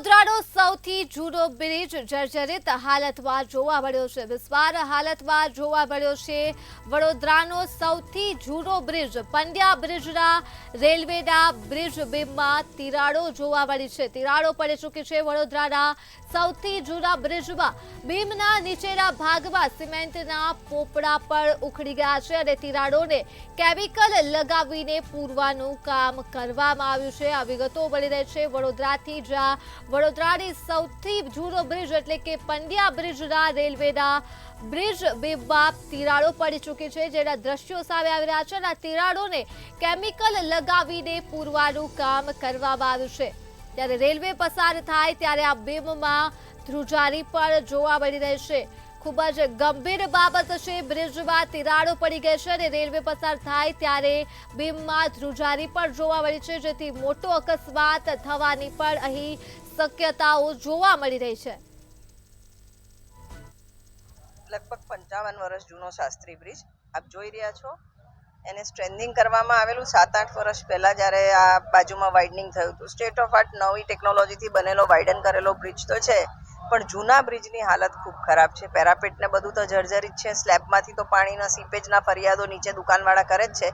વડોદરાનો સૌથી જૂનો બ્રિજ જર્જરિત હાલતમાં જોવા મળ્યો છે। બિસ્માર હાલતમાં જોવા મળ્યો છે। વડોદરાનો સૌથી જૂનો બ્રિજ પંડ્યા બ્રિજના રેલવેના બ્રિજ બીમમાં તિરાડો જોવા મળી છે। તિરાડો પડી ચૂકી છે। વડોદરાના સૌથી જૂના બ્રિજમાં બીમના નીચેના ભાગમાં સિમેન્ટના પોપડા પણ ઉખડી ગયા છે અને તિરાડોને કેમિકલ લગાવીને પૂરવાનું કામ કરવામાં આવ્યું છે। આ વિગતો મળી રહી છે વડોદરાથી, જ્યાં વડોદરાની સૌથી જૂનો બ્રિજ એટલે કે પંડ્યા બ્રિજના રેલવેના બ્રિજ બીમમાં તિરાડો પડી ચૂકી છે, જેના દ્રશ્યો સામે આવી રહ્યા છે અને આ તિરાડોને કેમિકલ લગાવીને પૂરવાનું કામ કરવામાં આવ્યું છે। ત્યારે રેલવે પસાર થાય ત્યારે આ બીમમાં ધ્રુજારી પણ જોવા મળી રહી છે। ખૂબ જ ગંભીર બાબત છે। બ્રિજમાં તિરાડો પડી ગઈ છે અને રેલવે પસાર થાય ત્યારે બીમમાં ધ્રુજારી પણ જોવા મળી છે, જેથી મોટો અકસ્માત થવાની પણ અહીં શક્યતાઓ જોવા મળી રહી છે। લગભગ 55 વર્ષ જૂનો શાસ્ત્રી બ્રિજ આપ જોઈ રહ્યા છો। એને સ્ટ્રેન્થનિંગ કરવામાં આવેલું 7-8 વર્ષ પહેલા, જ્યારે આ બાજુમાં વાઇડનિંગ થયું હતું। સ્ટેટ ઓફ આર્ટ નવી ટેકનોલોજીથી બનેલો વાઇડન કરેલો બ્રિજ તો છે, પણ જૂના બ્રિજની હાલત ખૂબ ખરાબ છે। પેરાપેટને બધું તો જર્જરિત છે। સ્લેબમાંથી તો પાણીના સીપેજના ફરિયાદો નીચે દુકાનવાળા કરે જ છે,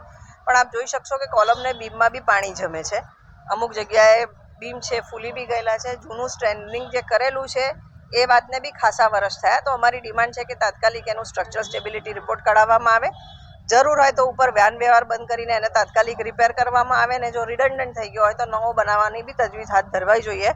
પણ આપ જોઈ શકશો કે કોલમને બીમમાં બી પાણી જમે છે। અમુક જગ્યાએ બીમ છે ફૂલી બી ગયેલા છે। જૂનું સ્ટ્રેન્થનિંગ જે કરેલું છે એ વાતને બી ખાસા વર્ષ થયા, તો અમારી ડિમાન્ડ છે કે તાત્કાલિક એનું સ્ટ્રક્ચર સ્ટેબિલિટી રિપોર્ટ કઢાવવામાં આવે। જરૂર હોય તો ઉપર વાહન વ્યવહાર બંધ કરીને એને તાત્કાલિક રિપેર કરવામાં આવે ને જો રિડન્ડન્ટ થઈ ગયો હોય તો નવો બનાવવાની બી તજવીજ હાથ ધરવી જોઈએ।